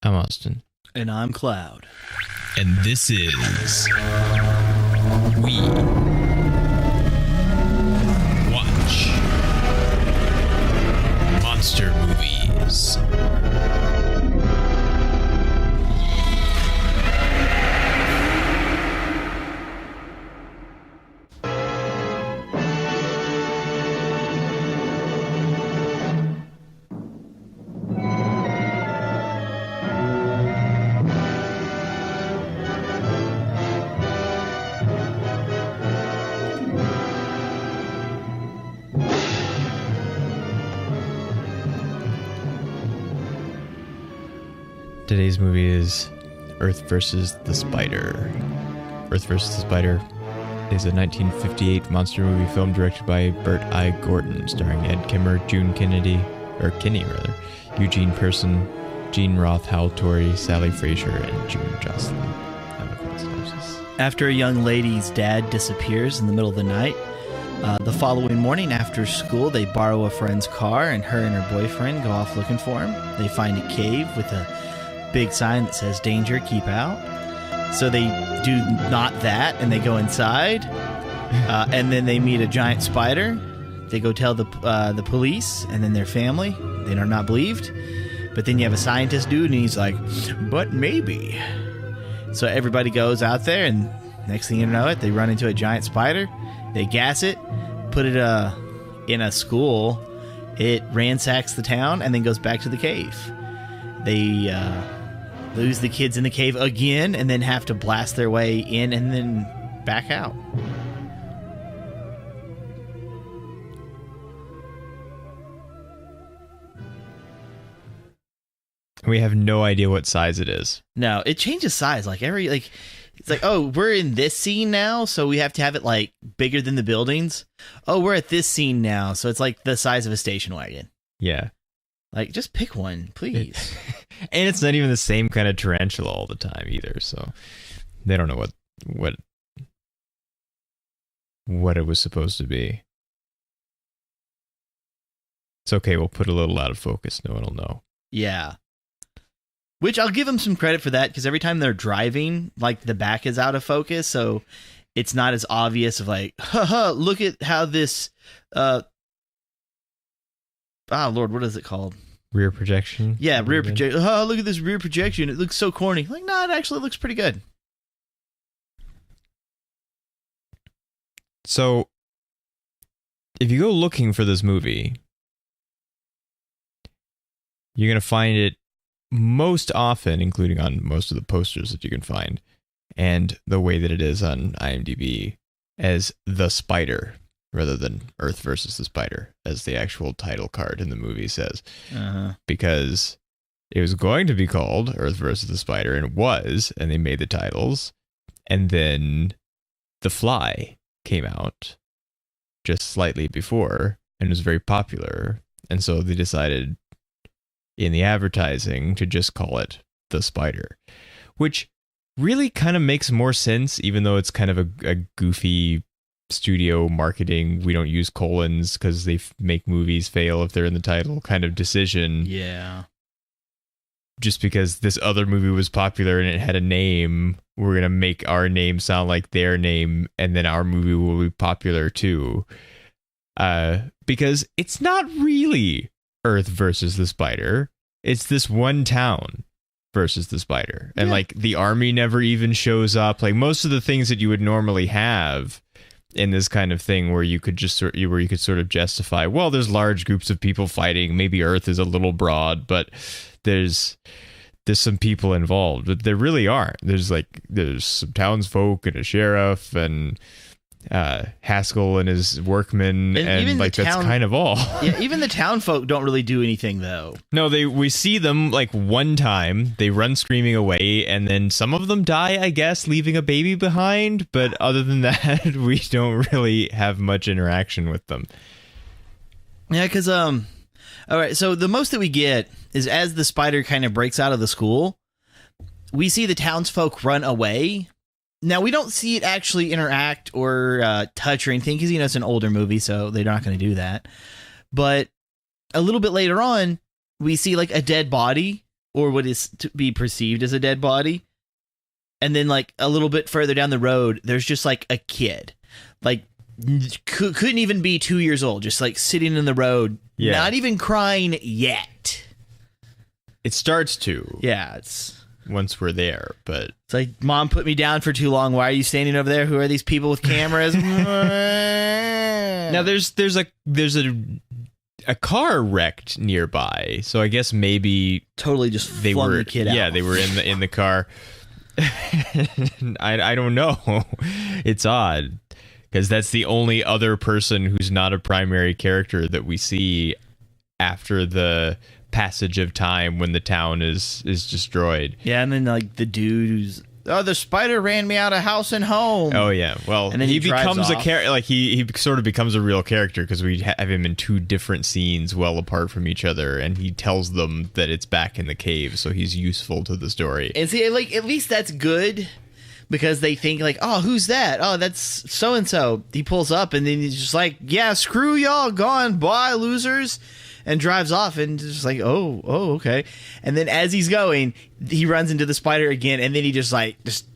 I'm Austin. And I'm Cloud. And this is We Watch Monster Movies. Today's movie is Earth vs. the Spider. Earth vs. the Spider is a 1958 monster movie film directed by Burt I. Gordon, starring Ed Kimmer, Kinney, Eugene Person, Gene Roth, Hal Torrey, Sally Frazier, and June Jocelyn. After a young lady's dad disappears in the middle of the night, the following morning after school, they borrow a friend's car, and her and her boyfriend go off looking for him. They find a cave with a big sign that says danger, keep out. So they do not that, and they go inside, and then they meet a giant spider. They go tell the police, and then their family. They are not believed. But then you have a scientist dude, and he's like, but maybe. So everybody goes out there, and next thing you know it, they run into a giant spider. They gas it, put it in a school. It ransacks the town, and then goes back to the cave. They lose the kids in the cave again, and then have to blast their way in and then back out. We have no idea what size it is. No, it changes size it's like, oh, we're in this scene now, so we have to have it like bigger than the buildings. Oh, we're at this scene now, so it's like the size of a station wagon. Yeah. Like, just pick one, please. And it's not even the same kind of tarantula all the time either, so they don't know what it was supposed to be. It's okay, we'll put a little out of focus, no one will know. Yeah. Which I'll give them some credit for that, because every time they're driving, like, the back is out of focus, so it's not as obvious of like, haha, look at how this, Lord, what is it called? Rear projection? Yeah, rear projection. Oh, look at this rear projection. It looks so corny. Like, no, it actually looks pretty good. So, if you go looking for this movie, you're going to find it most often, including on most of the posters that you can find, and the way that it is on IMDb, as The Spider, rather than Earth versus the Spider, as the actual title card in the movie says. Because it was going to be called Earth versus the Spider, and it was, and they made the titles. And then The Fly came out just slightly before, and was very popular. And so they decided in the advertising to just call it The Spider, which really kind of makes more sense, even though it's kind of a goofy studio marketing, we don't use colons because they make movies fail if they're in the title kind of decision. Yeah. Just because this other movie was popular and it had a name, we're going to make our name sound like their name, and then our movie will be popular too. Because it's not really Earth versus the Spider. It's this one town versus the spider. And like the army never even shows up. Like most of the things that you would normally have in this kind of thing where you could just sort of justify, well, there's large groups of people fighting. Maybe Earth is a little broad, but there's some people involved. But there really aren't. There's some townsfolk and a sheriff and Haskell and his workmen, and like that's kind of all. Yeah, even the town folk don't really do anything though. No, we see them like one time, they run screaming away, and then some of them die, I guess, leaving a baby behind, but other than that, we don't really have much interaction with them. Yeah, because all right, so the most that we get is as the spider kind of breaks out of the school, we see the townsfolk run away. Now, we don't see it actually interact or touch or anything because, it's an older movie, so they're not going to do that. But a little bit later on, we see like a dead body or what is to be perceived as a dead body. And then like a little bit further down the road, there's just like a kid, like couldn't even be 2 years old, just like sitting in the road, not even crying yet. It starts to. Yeah, it's once we're there, but it's like, Mom put me down for too long. Why are you standing over there? Who are these people with cameras? Now there's a car wrecked nearby, so I guess maybe totally just flung the kid out. Yeah, they were in the car. I don't know. It's odd because that's the only other person who's not a primary character that we see after the passage of time when the town is destroyed. Yeah, and then like the dude who's, oh, the spider ran me out of house and home. Oh yeah, well, and then he becomes a character. Like he sort of becomes a real character because we have him in two different scenes, well apart from each other, and he tells them that it's back in the cave, so he's useful to the story. And see, like at least that's good because they think like, oh, who's that? Oh, that's so and so. He pulls up and then he's just like, yeah, screw y'all, gone, bye, losers. And drives off and just like, oh, okay. And then as he's going, he runs into the spider again, and then he just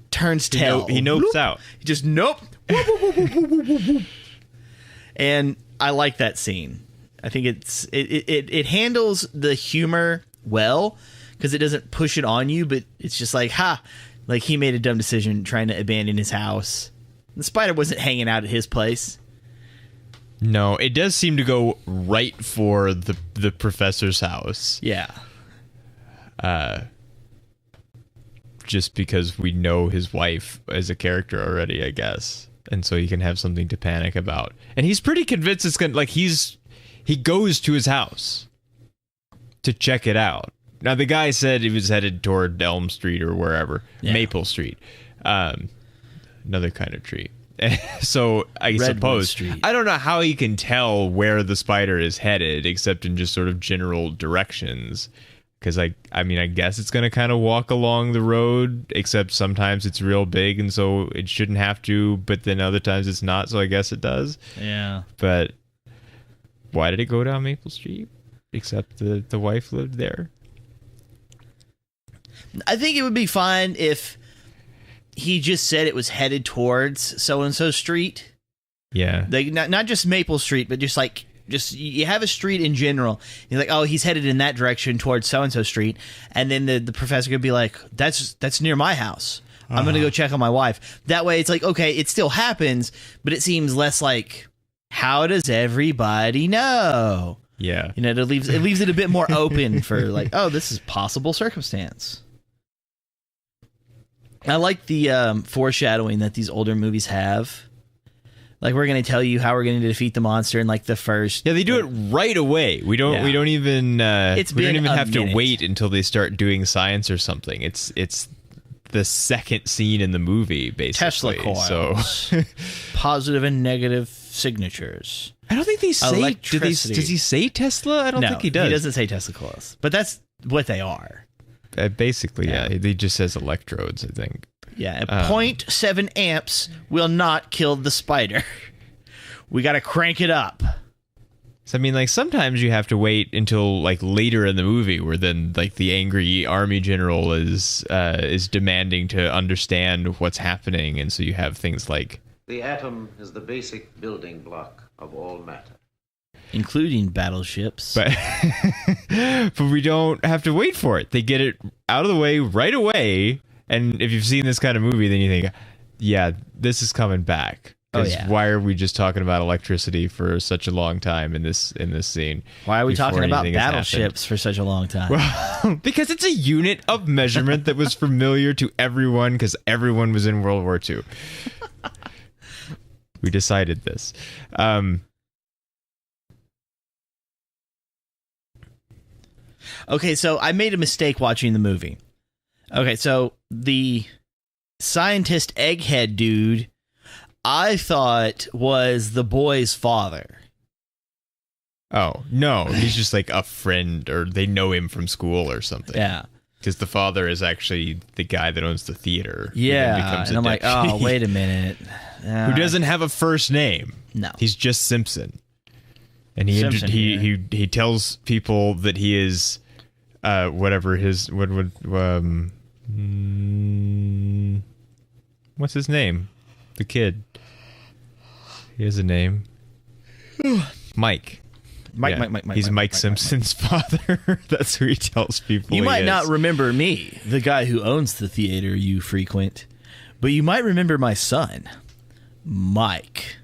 turns tail. He nopes out. He just nope. And I like that scene. I think it handles the humor well because it doesn't push it on you, but it's just like, like he made a dumb decision trying to abandon his house. The spider wasn't hanging out at his place. No, it does seem to go right for the professor's house. Yeah. Just because we know his wife as a character already, I guess. And so he can have something to panic about. And he's pretty convinced it's going to, like, he goes to his house to check it out. Now, the guy said he was headed toward Elm Street or wherever. Yeah. Maple Street. Another kind of tree. So I suppose I don't know how he can tell where the spider is headed except in just sort of general directions, because I mean I guess it's gonna kind of walk along the road, except sometimes it's real big and so it shouldn't have to, but then other times it's not, so I guess it does. Yeah, but why did it go down Maple Street except the wife lived there? I think it would be fine if he just said it was headed towards so-and-so street. Yeah. Like, not just Maple Street, but just you have a street in general. You're like, oh, he's headed in that direction towards so-and-so street. And then the professor could be like, that's near my house. I'm going to go check on my wife. That way it's like, okay, it still happens, but it seems less like, how does everybody know? Yeah. You know, it leaves it a bit more open for like, oh, this is possible circumstance. I like the foreshadowing that these older movies have. Like, we're going to tell you how we're going to defeat the monster in like the first. Yeah, they do it right away. We don't even have to wait until they start doing science or something. It's the second scene in the movie, basically. Tesla coils, so positive and negative signatures. I don't think they say. Does he say Tesla? I don't think he does. He doesn't say Tesla coils, but that's what they are. Basically, yeah. He just says electrodes, I think. Yeah, 0.7 amps will not kill the spider. We got to crank it up. So, I mean, like, sometimes you have to wait until, like, later in the movie where then, like, the angry army general is demanding to understand what's happening, and so you have things like... The atom is the basic building block of all matter. Including battleships. But we don't have to wait for it. They get it out of the way right away. And if you've seen this kind of movie, then you think, yeah, this is coming back. Because why are we just talking about electricity for such a long time in this scene? Why are we talking about battleships for such a long time? Well, because it's a unit of measurement that was familiar to everyone because everyone was in World War II. We decided this. Okay, so I made a mistake watching the movie. Okay, so the scientist egghead dude, I thought was the boy's father. Oh, no, he's just like a friend, or they know him from school or something. Yeah. Because the father is actually the guy that owns the theater. Yeah, and I'm like, oh, wait a minute. Who doesn't have a first name. No. He's just Simpson. And he tells people that he is whatever his what's his name? The kid. He has a name. Mike. Mike. He's Mike Simpson's father. That's who he tells people. You he might is. not remember me, the guy who owns the theater you frequent, but you might remember my son, Mike.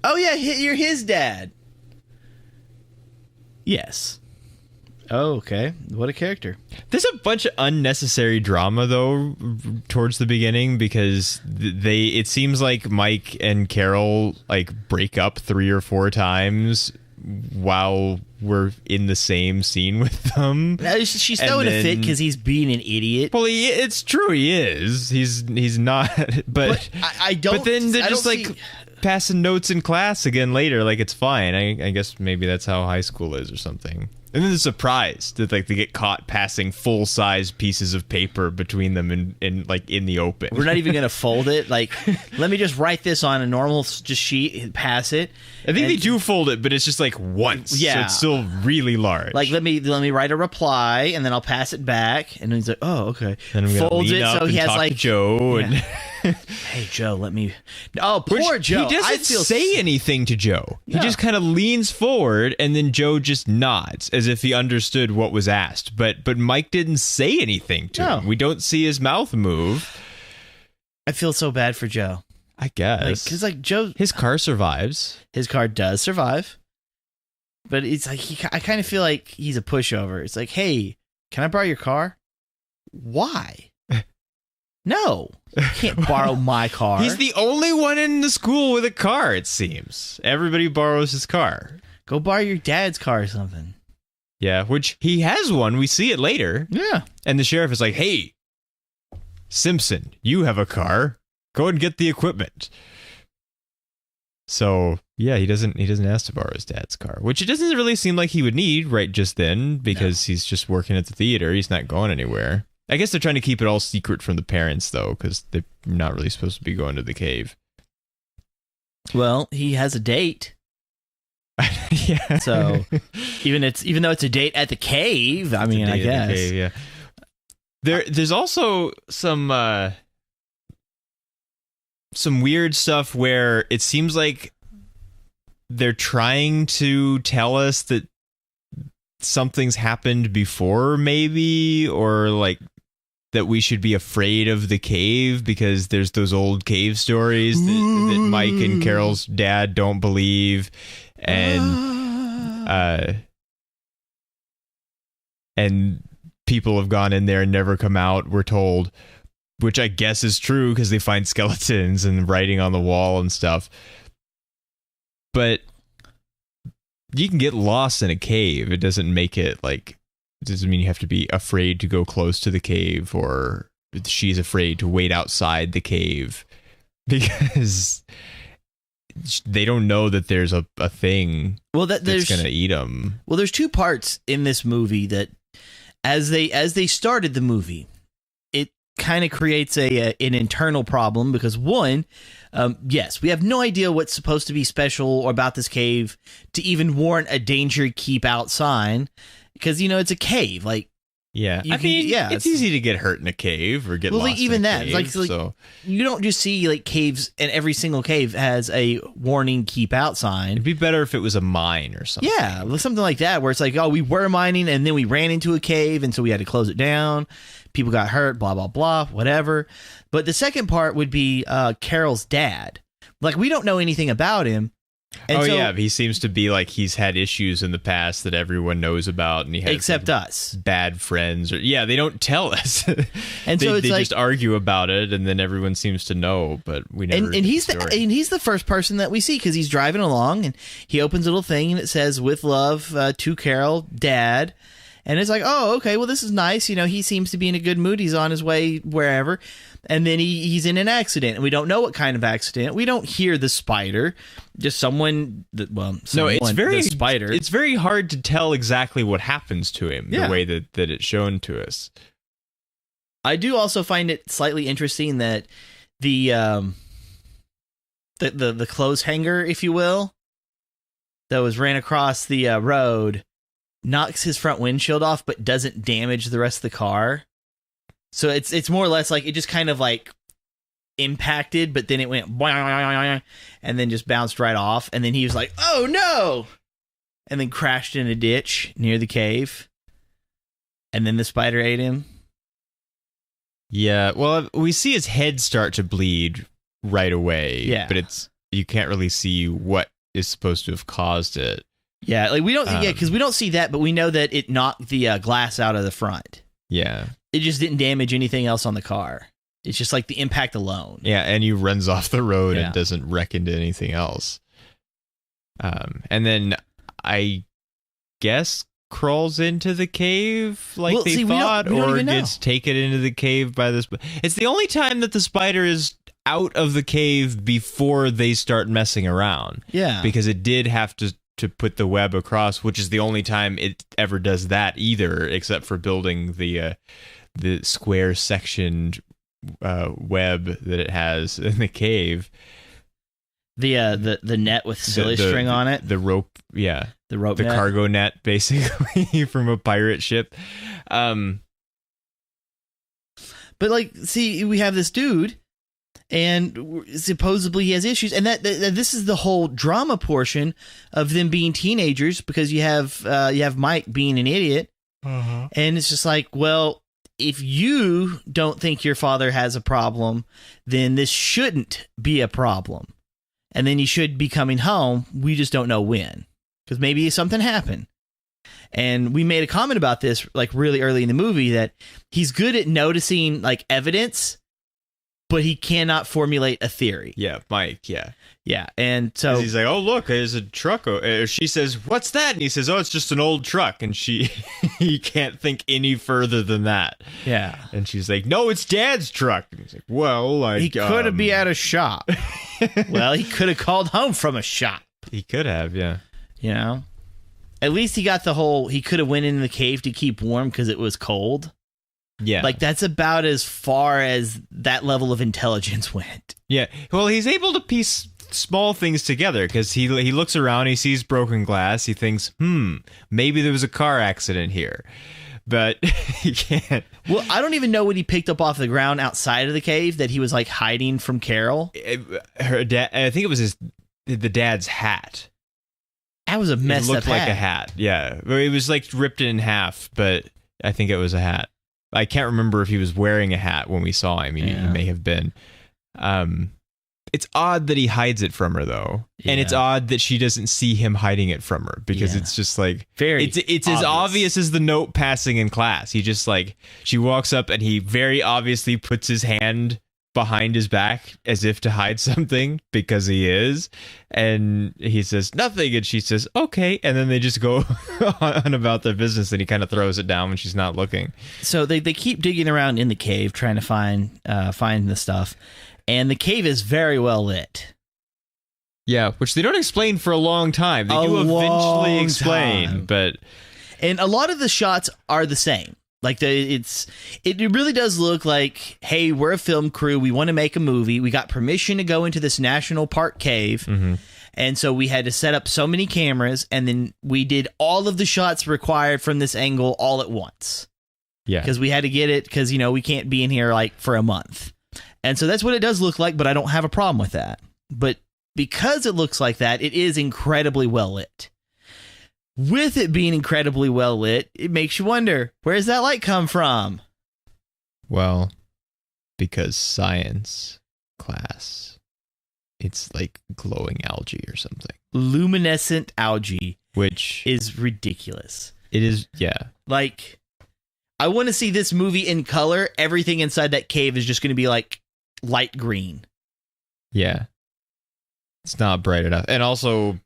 Oh yeah, you're his dad. Yes. Oh, okay. What a character. There's a bunch of unnecessary drama though towards the beginning because it seems like Mike and Carol like break up 3 or 4 times while we're in the same scene with them. She's throwing a fit because he's being an idiot. Well, it's true. He is. He's not. But I don't. But then they're just see... like passing notes in class again later. Like it's fine. I guess maybe that's how high school is or something. And then the surprise that like they get caught passing full size pieces of paper between them in like in the open. We're not even gonna fold it. Like, let me just write this on a normal just sheet and pass it. I think they do fold it, but it's just like once. Yeah, so it's still really large. Like let me write a reply and then I'll pass it back. And then he's like, oh okay. Then I'm gonna folds lean it up so and he has talk like to Joe and. Hey Joe, let me. Oh, poor Joe. He doesn't say anything to Joe. He No. just kind of leans forward, and then Joe just nods as if he understood what was asked. But Mike didn't say anything to him. We don't see his mouth move. I feel so bad for Joe. I guess because like Joe, his car survives. His car does survive, but it's like I kind of feel like he's a pushover. It's like, hey, can I borrow your car? Why? No, you can't borrow my car. He's the only one in the school with a car, it seems. Everybody borrows his car. Go borrow your dad's car or something. Yeah, which he has one. We see it later. Yeah. And the sheriff is like, hey, Simpson, you have a car. Go and get the equipment. So, yeah, he doesn't ask to borrow his dad's car, which it doesn't really seem like he would need right just then because he's just working at the theater. He's not going anywhere. I guess they're trying to keep it all secret from the parents, though, because they're not really supposed to be going to the cave. Well, he has a date. Yeah. So even though it's a date at the cave, I mean, I guess. Cave, yeah. There's also some weird stuff where it seems like they're trying to tell us that something's happened before, maybe, or like that we should be afraid of the cave because there's those old cave stories that Mike and Carol's dad don't believe, and people have gone in there and never come out, we're told, which I guess is true because they find skeletons and writing on the wall and stuff. But you can get lost in a cave. It doesn't make it like, it doesn't mean you have to be afraid to go close to the cave, or she's afraid to wait outside the cave because they don't know that there's a thing that's going to eat them. Well, there's 2 parts in this movie that as they started the movie, it kind of creates an internal problem because one, yes, we have no idea what's supposed to be special about this cave to even warrant a danger keep out sign. Because, it's a cave. Like, yeah, it's easy to get hurt in a cave or get lost like, even in a that. cave, Like, so. You don't just see like caves, and every single cave has a warning keep out sign. It'd be better if it was a mine or something. Yeah, something like that, where it's like, oh, we were mining, and then we ran into a cave, and so we had to close it down. People got hurt, blah, blah, blah, whatever. But the second part would be Carol's dad. Like, we don't know anything about him. And yeah, he seems to be like he's had issues in the past that everyone knows about, and he has except us, bad friends. Or they don't tell us, and so they just argue about it, and then everyone seems to know, but we never. And he's the first person that we see because he's driving along, and he opens a little thing, and it says "With love to Carol, Dad." And it's like, oh, okay, well, this is nice. He seems to be in a good mood. He's on his way wherever. And then he's in an accident, and we don't know what kind of accident. We don't hear the spider, just someone. It's very the spider. It's very hard to tell exactly what happens to him the way that it's shown to us. I do also find it slightly interesting that the clothes hanger, if you will, that was ran across the road, knocks his front windshield off, but doesn't damage the rest of the car. So it's more or less like it just kind of like impacted, but then it went and then just bounced right off. And then he was like, "Oh no!" And then crashed in a ditch near the cave. And then the spider ate him. Yeah, well, we see his head start to bleed right away. Yeah, but you can't really see what is supposed to have caused it. Yeah, like we don't. Because we don't see that, but we know that it knocked the glass out of the front. Yeah, it just didn't damage anything else on the car. It's just like the impact alone. Yeah, and he runs off the road and doesn't wreck into anything else. And then I guess crawls into the cave like they thought, or gets taken into the cave by this. It's the only time that the spider is out of the cave before they start messing around. Yeah, because it did have to put the web across, which is the only time it ever does that either, except for building the square sectioned web that it has in the cave. The net with silly string on it. The rope, yeah. The rope, the net. Cargo net, basically, from a pirate ship. But like, see, we have this dude, and supposedly he has issues, and that this is the whole drama portion of them being teenagers, because you have Mike being an idiot, and it's just like, well, if you don't think your father has a problem, then this shouldn't be a problem. And then you should be coming home. We just don't know when, because maybe something happened. And we made a comment about this like really early in the movie, that he's good at noticing like evidence, but he cannot formulate a theory. Yeah, Mike, yeah. Yeah, and so he's like, "Oh, look, there's a truck." She says, "What's that?" And he says, "Oh, it's just an old truck." And he can't think any further than that. Yeah. And she's like, "No, it's Dad's truck." And he's like, "Well, like, he could have been at a shop." Well, he could have called home from a shop. He could have, yeah. You know, at least he got the whole. He could have went in the cave to keep warm because it was cold. Yeah, like that's about as far as that level of intelligence went. Yeah, well, he's able to piece small things together, because he looks around, he sees broken glass, he thinks, maybe there was a car accident here, but he can't. Well, I don't even know what he picked up off the ground outside of the cave that he was like hiding from Carol. Her dad, I think it was the dad's hat. That was a messed up hat. It looked like a hat. Yeah, it was like ripped in half, but I think it was a hat. I can't remember if he was wearing a hat when we saw him. He may have been. It's odd that he hides it from her, though, and it's odd that she doesn't see him hiding it from her, because it's just like it's as obvious as the note passing in class. He just like, she walks up and he very obviously puts his hand behind his back as if to hide something, because he is, and he says nothing, and she says okay, and then they just go on about their business, and he kind of throws it down when she's not looking. So they keep digging around in the cave trying to find the stuff. And the cave is very well lit. Yeah, which they don't explain for a long time. They do eventually explain, but... And a lot of the shots are the same. Like, it really does look like, hey, we're a film crew. We want to make a movie. We got permission to go into this national park cave. Mm-hmm. And so we had to set up so many cameras, and then we did all of the shots required from this angle all at once. Yeah. Because we had to get it, because, you know, we can't be in here, like, for a month. And so that's what it does look like, but I don't have a problem with that. But because it looks like that, it is incredibly well lit. With it being incredibly well lit, it makes you wonder, where does that light come from? Well, because science class, it's like glowing algae or something. Luminescent algae. Which is ridiculous. It is, yeah. Like, I want to see this movie in color. Everything inside that cave is just going to be like light green. Yeah. It's not bright enough. And also,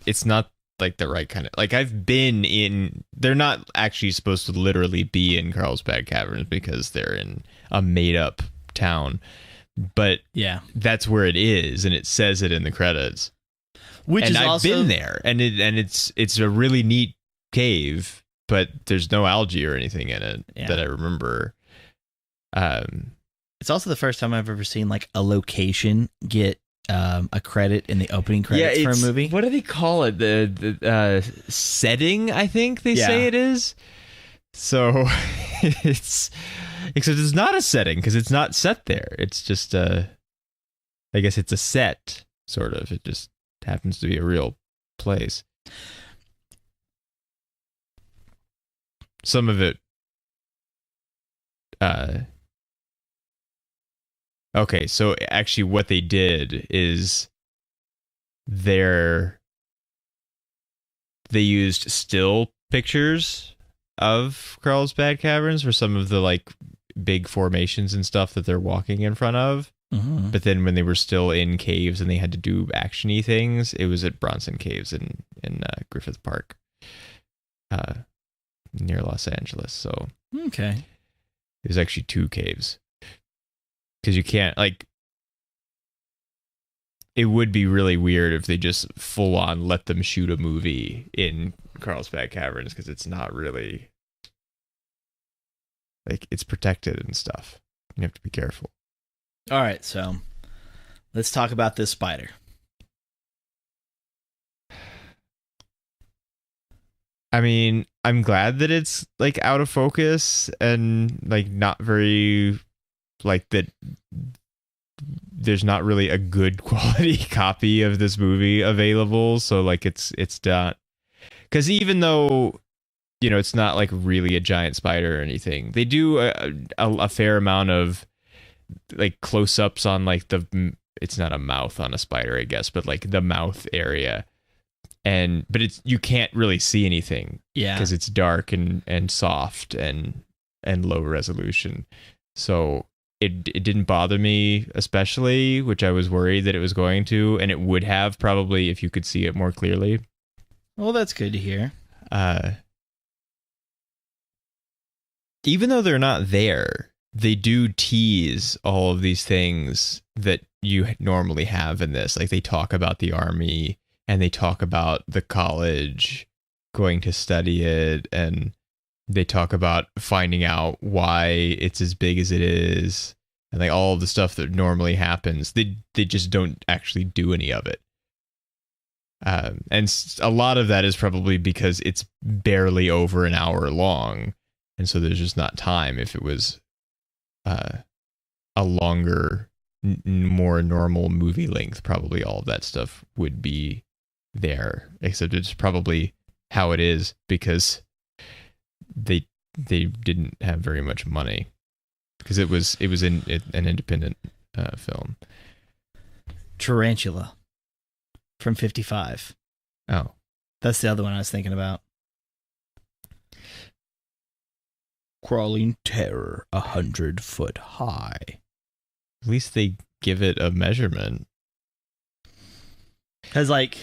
it's not like the right kind of... Like, I've been in... They're not actually supposed to literally be in Carlsbad Caverns, because they're in a made-up town. But yeah, that's where it is, and it says it in the credits. I've been there, and it's a really neat cave, but there's no algae or anything in it that I remember. It's also the first time I've ever seen like a location get a credit in the opening credits for a movie. What do they call it? The setting, I think they say it is. So it's except it's not a setting because it's not set there. It's just I guess it's a set, sort of. It just happens to be a real place. Some of it. Okay, so actually what they did is they used still pictures of Carlsbad Caverns for some of the like big formations and stuff that they're walking in front of. Mm-hmm. But then when they were still in caves and they had to do action-y things, it was at Bronson Caves in Griffith Park, near Los Angeles. So okay, there's actually 2 caves. Because you can't, like, it would be really weird if they just full on let them shoot a movie in Carlsbad Caverns, because it's not really, like, it's protected and stuff. You have to be careful. All right, so let's talk about this spider. I mean, I'm glad that it's, like, out of focus and, like, not very... like that there's not really a good quality copy of this movie available, so like it's not, because even though, you know, it's not like really a giant spider or anything, they do a fair amount of like close-ups on like it's not a mouth on a spider, I guess, but like the mouth area, but it's, you can't really see anything because it's dark and soft and low resolution, so it didn't bother me especially, which I was worried that it was going to, and it would have probably if you could see it more clearly. Well, that's good to hear. Even though they're not there, they do tease all of these things that you normally have in this. Like they talk about the army and they talk about the college going to study it, and they talk about finding out why it's as big as it is, and like all of the stuff that normally happens. They just don't actually do any of it. And a lot of that is probably because it's barely over an hour long, and so there's just not time. If it was a longer, more normal movie length, probably all of that stuff would be there, except it's probably how it is because they didn't have very much money, because it was an independent film. Tarantula from 55. Oh, that's the other one I was thinking about. Crawling terror 100 foot high. At least they give it a measurement. Because like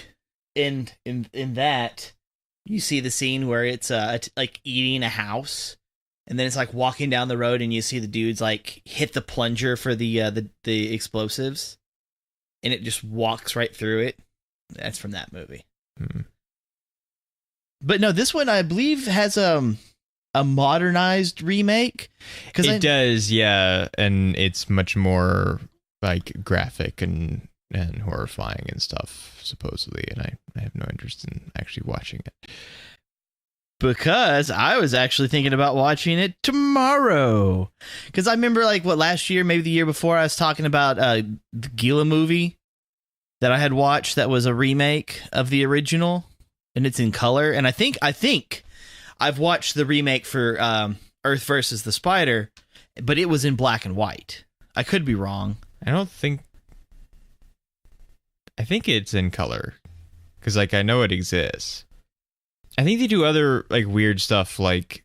in that, you see the scene where it's like eating a house, and then it's like walking down the road, and you see the dudes like hit the plunger for the explosives, and it just walks right through it. That's from that movie. Hmm. But no, this one I believe has a modernized remake. It does, yeah, and it's much more like graphic and horrifying and stuff, supposedly, and I have no interest in actually watching it. Because I was actually thinking about watching it tomorrow. Because I remember, like, last year, maybe the year before, I was talking about the Gila movie that I had watched that was a remake of the original, and it's in color. And I think I've watched the remake for Earth versus the Spider, but it was in black and white. I could be wrong. I think it's in color, because like I know it exists. I think they do other like weird stuff, like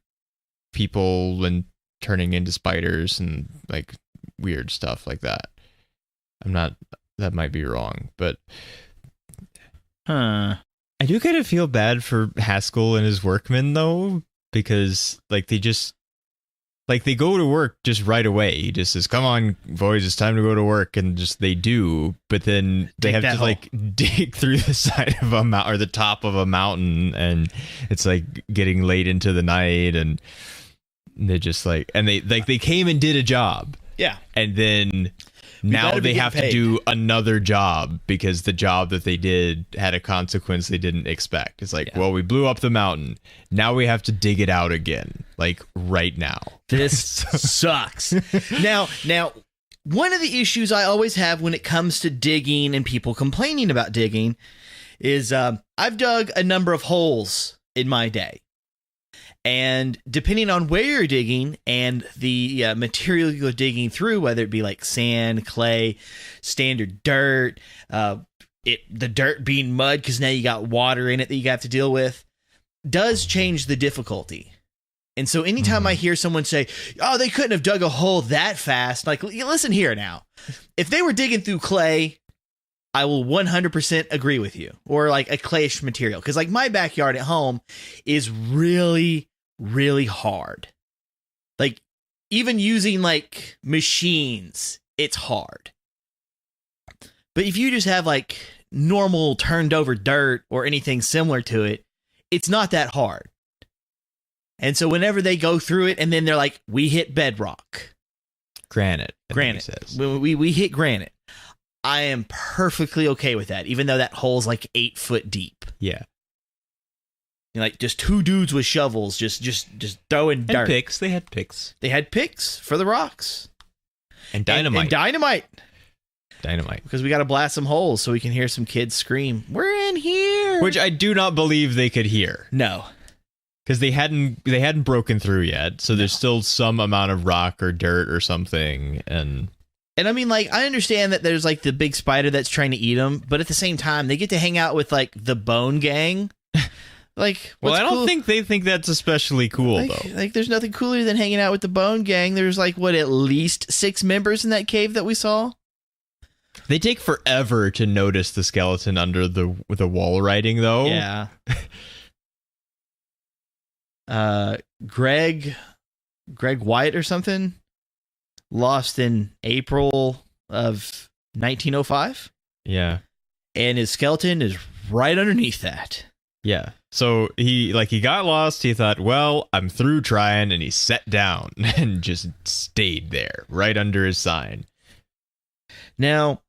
people and turning into spiders and like weird stuff like that. That might be wrong, but I do kind of feel bad for Haskell and his workmen though, because like they go to work just right away. He just says, "Come on, boys, it's time to go to work," and just they do. But then they have to like dig through the side of a mountain or the top of a mountain, and it's like getting late into the night, and they just like, and they came and did a job, yeah, and then now better be they have getting to paid. do another job because the job that they did had a consequence they didn't expect. It's like, well, we blew up the mountain. Now we have to dig it out again, like right now. This sucks. Now, one of the issues I always have when it comes to digging and people complaining about digging is I've dug a number of holes in my day. And depending on where you're digging and the material you're digging through, whether it be like sand, clay, standard dirt, the dirt being mud because now you got water in it that you have to deal with, does change the difficulty. And so anytime I hear someone say, oh, they couldn't have dug a hole that fast, like, listen here now. If they were digging through clay, I will 100% agree with you. Or like a clayish material. Because like my backyard at home is really, really hard. Like even using like machines, it's hard. But if you just have like normal turned over dirt or anything similar to it, it's not that hard. And so whenever they go through it and then they're like, we hit bedrock. Granite. Says. We hit granite. I am perfectly okay with that, even though that hole's like 8 foot deep. Yeah. You know, like just two dudes with shovels, just throwing dirt. And picks. They had picks. They had picks for the rocks. And dynamite. And dynamite. Dynamite. Because we got to blast some holes so we can hear some kids scream, we're in here. Which I do not believe they could hear. No. Because they hadn't broken through yet, so there's still some amount of rock or dirt or something, and I mean, like, I understand that there's like the big spider that's trying to eat them, but at the same time, they get to hang out with like the Bone Gang. Like, well, I don't cool? think they think that's especially cool though. Like, there's nothing cooler than hanging out with the Bone Gang. There's like at least 6 members in that cave that we saw. They take forever to notice the skeleton under the wall writing, though. Yeah. Greg White or something lost in April of 1905. Yeah. And his skeleton is right underneath that. Yeah. So he got lost. He thought, well, I'm through trying, and he sat down and just stayed there right under his sign. Now,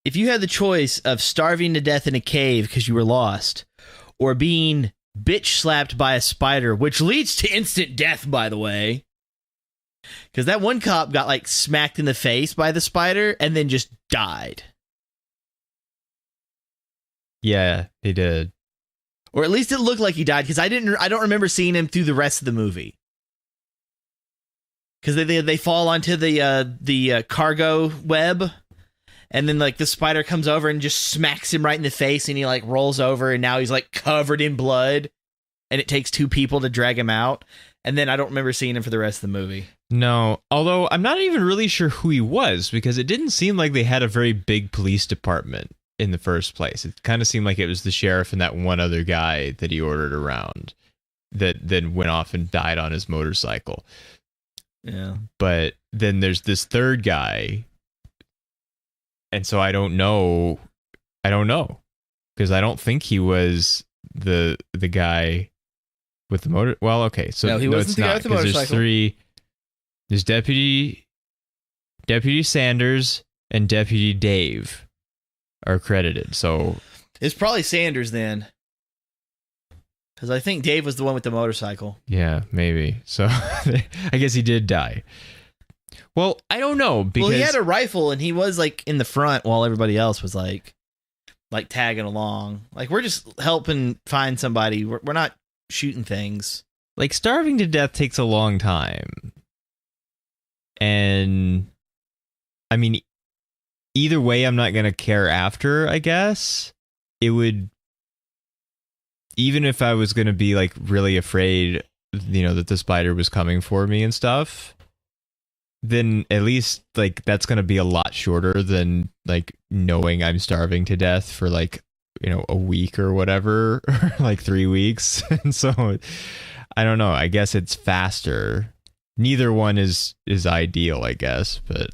if you had the choice of starving to death in a cave because you were lost, or being bitch slapped by a spider, which leads to instant death, by the way, because that one cop got like smacked in the face by the spider and then just died. Yeah, he did. Or at least it looked like he died, because I don't remember seeing him through the rest of the movie. Because they fall onto the cargo web, and then like the spider comes over and just smacks him right in the face, and he like rolls over, and now he's like covered in blood, and it takes 2 people to drag him out. And then I don't remember seeing him for the rest of the movie. No, although I'm not even really sure who he was, because it didn't seem like they had a very big police department in the first place. It kind of seemed like it was the sheriff and that one other guy that he ordered around that then went off and died on his motorcycle. Yeah. But then there's this third guy, and so I don't know, because I don't think he was the guy with the motor. Well, okay, so no, he wasn't the guy with the motorcycle. There's 3. There's Deputy Sanders and Deputy Dave are credited. So it's probably Sanders then, because I think Dave was the one with the motorcycle. Yeah, maybe. So I guess he did die. Well, I don't know, because he had a rifle and he was like in the front while everybody else was like tagging along. Like, we're just helping find somebody. We're not shooting things. Like, starving to death takes a long time. And I mean, either way, I'm not going to care after, I guess. It would, even if I was going to be like really afraid, that the spider was coming for me and stuff, then at least like that's going to be a lot shorter than like knowing I'm starving to death for like, a week or whatever, or like 3 weeks. And so I don't know. I guess it's faster. Neither one is ideal, I guess, but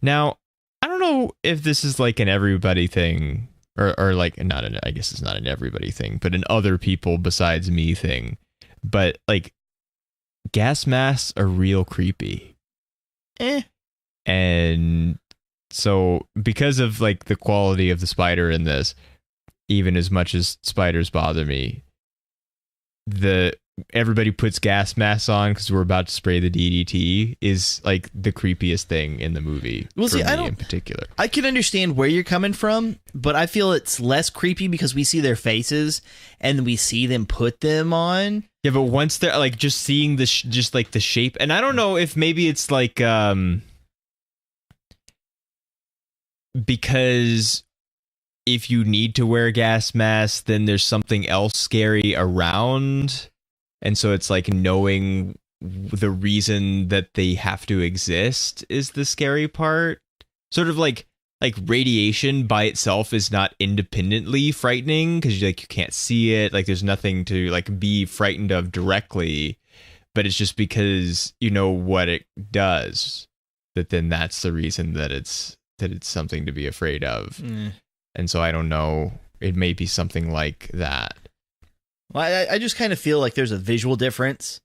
Now, I don't know if this is like an everybody thing, or like I guess it's not an everybody thing, but an other people besides me thing. But like, gas masks are real creepy. And so because of like the quality of the spider in this, even as much as spiders bother me, everybody puts gas masks on because we're about to spray the DDT is like the creepiest thing in the movie. Well, see, I don't in particular. I can understand where you're coming from, but I feel it's less creepy because we see their faces and we see them put them on. Yeah, but once they're like just seeing the just like the shape, and I don't know if maybe it's like because if you need to wear a gas mask, then there's something else scary around. And so it's like knowing the reason that they have to exist is the scary part. Sort of like radiation by itself is not independently frightening because you can't see it. Like there's nothing to like be frightened of directly, but it's just because you know what it does that then that's the reason that it's something to be afraid of. Mm. And so I don't know. It may be something like that. Well, I just kind of feel like there's a visual difference.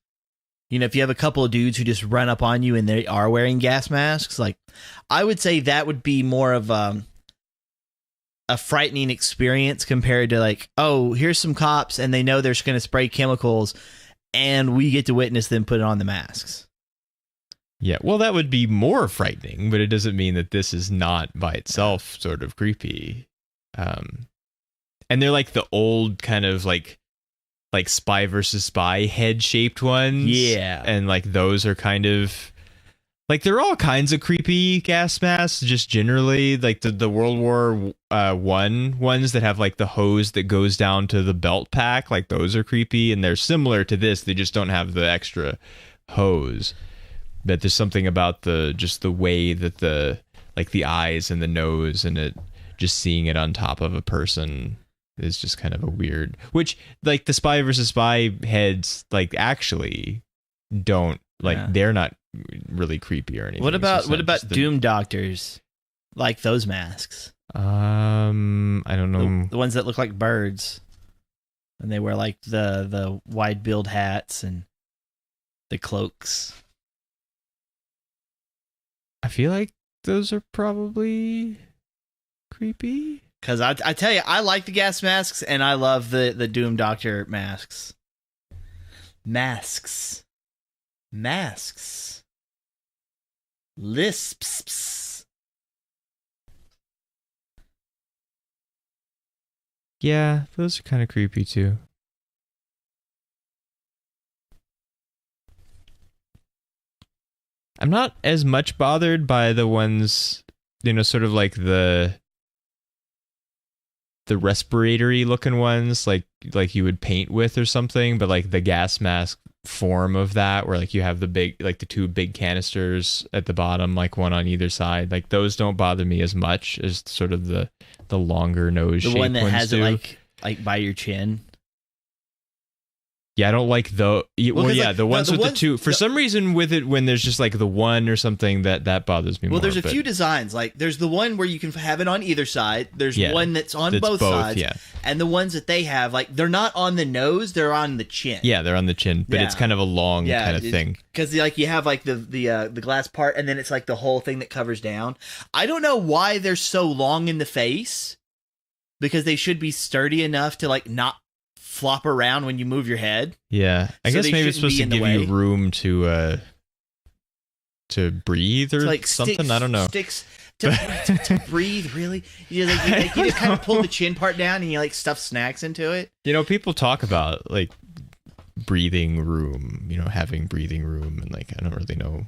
You know, if you have a couple of dudes who just run up on you and they are wearing gas masks, like I would say that would be more of a frightening experience compared to like, oh, here's some cops and they know they're going to spray chemicals and we get to witness them put on the masks. Yeah, well, that would be more frightening, but it doesn't mean that this is not by itself sort of creepy. And they're like the old kind of like Spy versus Spy head-shaped ones. Yeah. And like those are kind of like they're all kinds of creepy gas masks just generally, like the World War One ones that have like the hose that goes down to the belt pack, like those are creepy and they're similar to this, they just don't have the extra hose. But there's something about the way that the eyes and the nose and it just seeing it on top of a person is just kind of a weird, which like the Spy versus Spy heads like actually don't like they're not really creepy or anything. What about Doom Doctors? Like those masks? I don't know. The ones that look like birds. And they wear like the wide billed hats and the cloaks. I feel like those are probably creepy. Because I tell you, I like the gas masks, and I love the Doom Doctor masks. Masks. Lisps. Yeah, those are kind of creepy too. I'm not as much bothered by the ones, sort of like the respiratory looking ones, like you would paint with or something, but like the gas mask form of that, where like you have the two big canisters at the bottom, like one on either side, like those don't bother me as much as sort of the longer nose shape. The one that ones has do. it like by your chin. Yeah, I don't like the the ones with the two. For some reason, with it when there's just like the one or something that bothers me. Well, there's a few designs. Like there's the one where you can have it on either side. There's one that's on both sides. Yeah. And the ones that they have, like they're not on the nose, they're on the chin. Yeah, they're on the chin, but it's kind of a long kind of thing. Because like you have like the glass part, and then it's like the whole thing that covers down. I don't know why they're so long in the face, because they should be sturdy enough to like not flop around when you move your head. Yeah, I guess maybe it's supposed to give you room to breathe or like something. I don't know. Sticks to breathe, really. You just kind of pull the chin part down and you like stuff snacks into it. People talk about like breathing room. Having breathing room, and like I don't really know.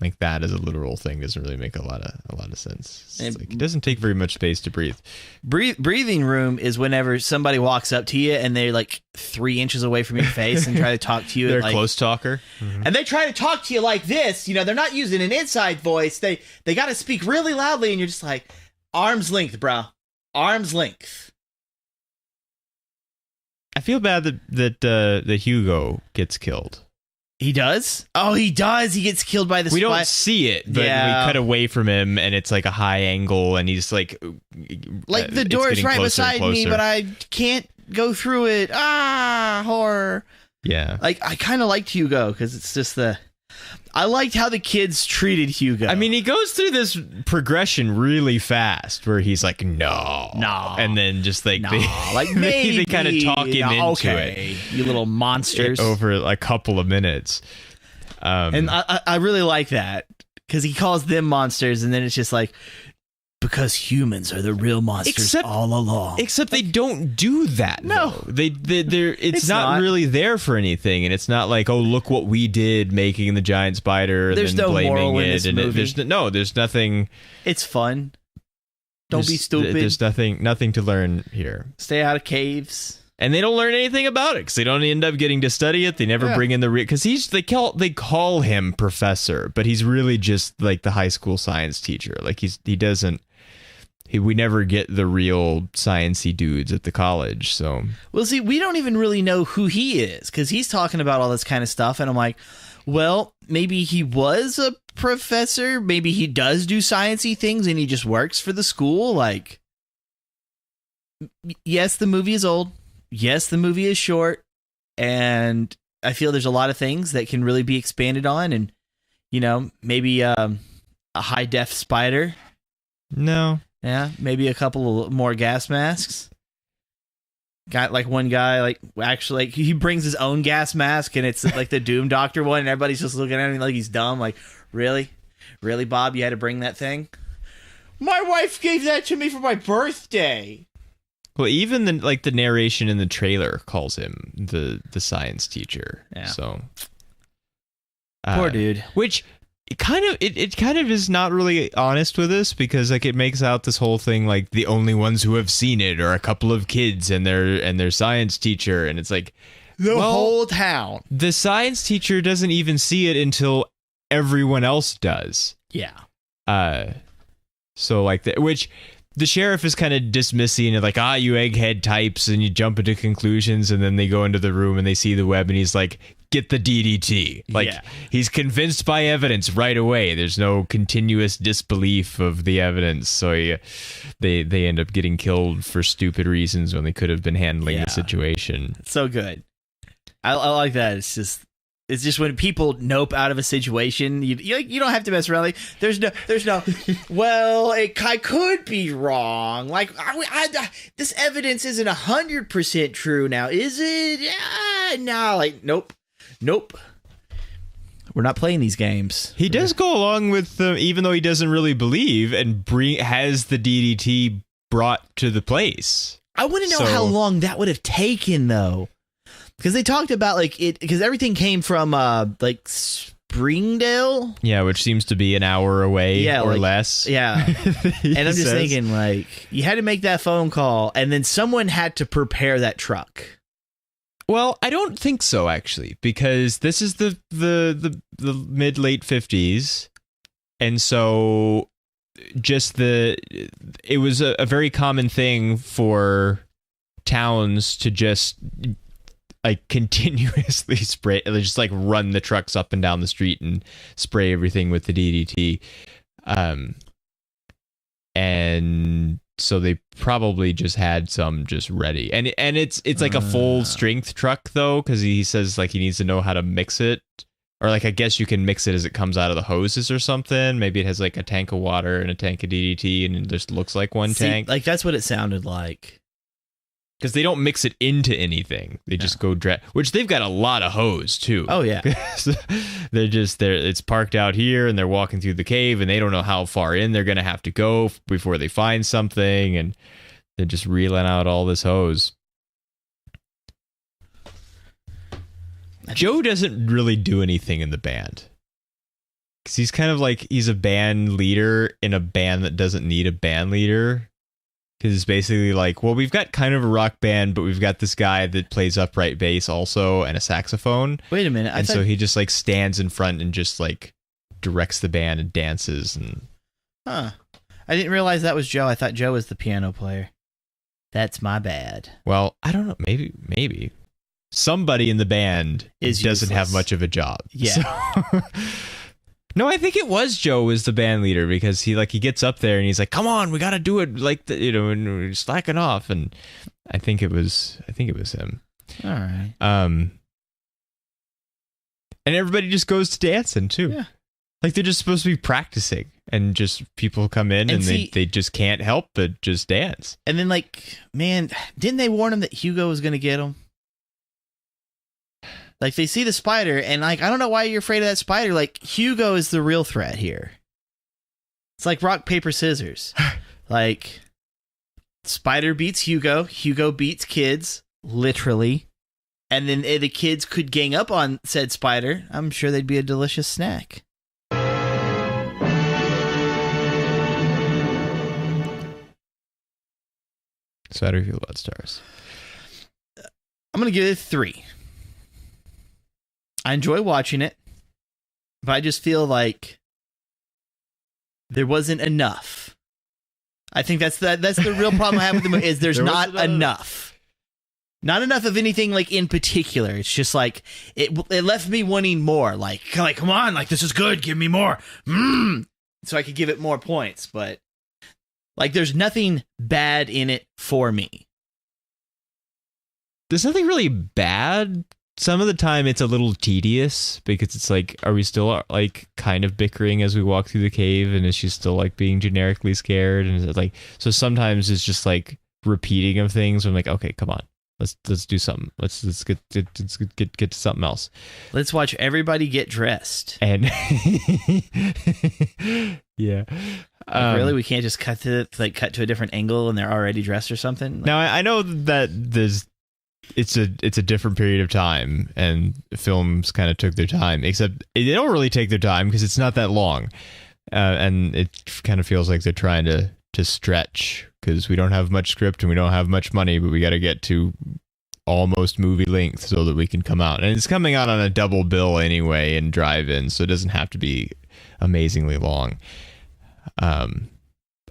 Like that as a literal thing doesn't really make a lot of sense. It doesn't take very much space to breathe. Breathing room is whenever somebody walks up to you and they're like 3 inches away from your face and try to talk to you. They're a close talker. Mm-hmm. And they try to talk to you like this. They're not using an inside voice. They got to speak really loudly, and you're just like, arm's length, bro. Arm's length. I feel bad that Hugo gets killed. He does? Oh, he does. He gets killed by the spy. We don't see it, but we cut away from him, and it's like a high angle, and he's like the door's right beside me, but I can't go through it. Ah, horror. Yeah. Like I kind of liked Hugo because it's just I liked how the kids treated Hugo. I mean, he goes through this progression really fast where he's like, no. And then just like, maybe. they kind of talk him into okay, it. You little monsters. Over a couple of minutes. And I really like that because he calls them monsters, and then it's just like, because humans are the real monsters all along. Except they don't do that. No, they're it's not really there for anything, and it's not like, oh, look what we did making the giant spider. And there's then no blaming moral in it, this and movie. There's nothing. It's fun. Don't be stupid. There's nothing to learn here. Stay out of caves. And they don't learn anything about it because they don't end up getting to study it. They never bring in the because they call him professor, but he's really just like the high school science teacher. Like we never get the real sciencey dudes at the college. So well, see, we don't even really know who he is because he's talking about all this kind of stuff, and I'm like, well, maybe he was a professor. Maybe he does do sciencey things, and he just works for the school. Like, yes, the movie is old. Yes, the movie is short, and I feel there's a lot of things that can really be expanded on, and maybe a high-def spider. No. Yeah, maybe a couple of more gas masks. Got like one guy, actually, he brings his own gas mask, and it's like the Doom Doctor one, and everybody's just looking at him like he's dumb. Like, really? Really, Bob? You had to bring that thing? My wife gave that to me for my birthday. Well, even the narration in the trailer calls him the science teacher. Yeah. So poor dude. Which it kind of is not really honest with us because like it makes out this whole thing like the only ones who have seen it are a couple of kids and their science teacher, and it's like the whole town. The science teacher doesn't even see it until everyone else does. Yeah. So like which. The sheriff is kind of dismissing it, like, you egghead types, and you jump into conclusions, and then they go into the room and they see the web, and he's like, get the DDT. Like, he's convinced by evidence right away. There's no continuous disbelief of the evidence, so they end up getting killed for stupid reasons when they could have been handling the situation. So good. I like that. It's just when people nope out of a situation, you don't have to mess around. Like, there's no. Well, I could be wrong. Like, this evidence isn't 100% true now, is it? Yeah, no. Like, nope. We're not playing these games. He does go along with even though he doesn't really believe, and has the DDT brought to the place. I want to know how long that would have taken, though. Because they talked about because everything came from Springdale. Yeah, which seems to be an hour away or less. Yeah. And I'm just thinking you had to make that phone call and then someone had to prepare that truck. Well, I don't think so actually, because this is the mid late 50s. And so it was a very common thing for towns to just continuously spray, just run the trucks up and down the street and spray everything with the DDT. And so they probably just had some just ready. And it's like a full strength truck though, because he says he needs to know how to mix it. Or I guess you can mix it as it comes out of the hoses or something. Maybe it has a tank of water and a tank of DDT and it just looks like one tank. That's what it sounded like. Because they don't mix it into anything. They just go which they've got a lot of hose too. Oh yeah. It's parked out here and they're walking through the cave and they don't know how far in they're going to have to go before they find something, and they're just reeling out all this hose. Joe doesn't really do anything in the band. Because he's kind of he's a band leader in a band that doesn't need a band leader. Because it's basically we've got kind of a rock band, but we've got this guy that plays upright bass also and a saxophone. Wait a minute. So he just stands in front and just directs the band and dances. And I didn't realize that was Joe. I thought Joe was the piano player. That's my bad. Well, I don't know. Maybe. Somebody in the band doesn't have much of a job. Yeah. So no, I think it was Joe was the band leader, because he gets up there and he's like, "Come on, we got to do it!" And we're slacking off. And I think it was him. All right. And everybody just goes to dancing, too. Yeah. Like, they're just supposed to be practicing. And just people come in and they just can't help but just dance. And then, like, man, didn't they warn him that Hugo was going to get him? Like, they see the spider, and, like, I don't know why you're afraid of that spider. Like, Hugo is the real threat here. It's like rock, paper, scissors. Like, spider beats Hugo. Hugo beats kids, literally. And then the kids could gang up on said spider. I'm sure they'd be a delicious snack. So how do you feel about Stars? I'm going to give it 3. I enjoy watching it, but I just feel like there wasn't enough. I think that's the real problem I have with the movie is there's not enough. Not enough of anything like in particular. It's just like it left me wanting more. Like come on, like this is good. Give me more. So I could give it more points, but like there's nothing bad in it for me. There's nothing really bad. Some of the time it's a little tedious because it's like, are we still like kind of bickering as we walk through the cave, and is she still like being generically scared? And it's like, so sometimes it's just like repeating of things. I'm like, okay, come on, let's do something. Let's get to something else. Let's watch everybody get dressed. And yeah, really, we can't just cut to a different angle and they're already dressed or something. Like, now I know that it's a different period of time, and films kind of took their time, except they don't really take their time because it's not that long, and it kind of feels like they're trying to stretch because we don't have much script and we don't have much money, but we got to get to almost movie length so that we can come out, and it's coming out on a double bill anyway in drive-in, so it doesn't have to be amazingly long. I'm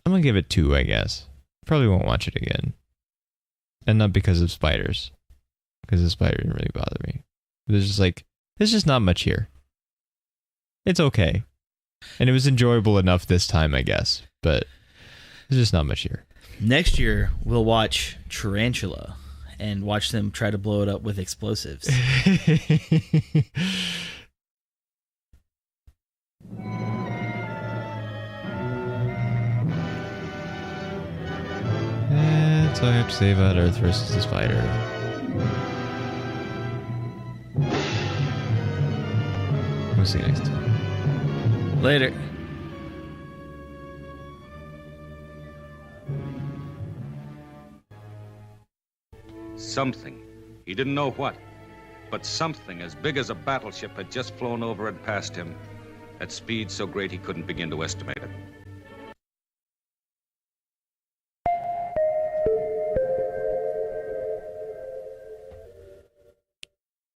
gonna give it 2, I guess. Probably won't watch it again, and not because of spiders. Because the spider didn't really bother me. There's just not much here. It's okay. And it was enjoyable enough this time, I guess. But there's just not much here. Next year, we'll watch Tarantula and watch them try to blow it up with explosives. That's all I have to say about Earth versus the Spider. We'll see you next time. Later. Something. He didn't know what. But something as big as a battleship had just flown over and past him at speed so great he couldn't begin to estimate it.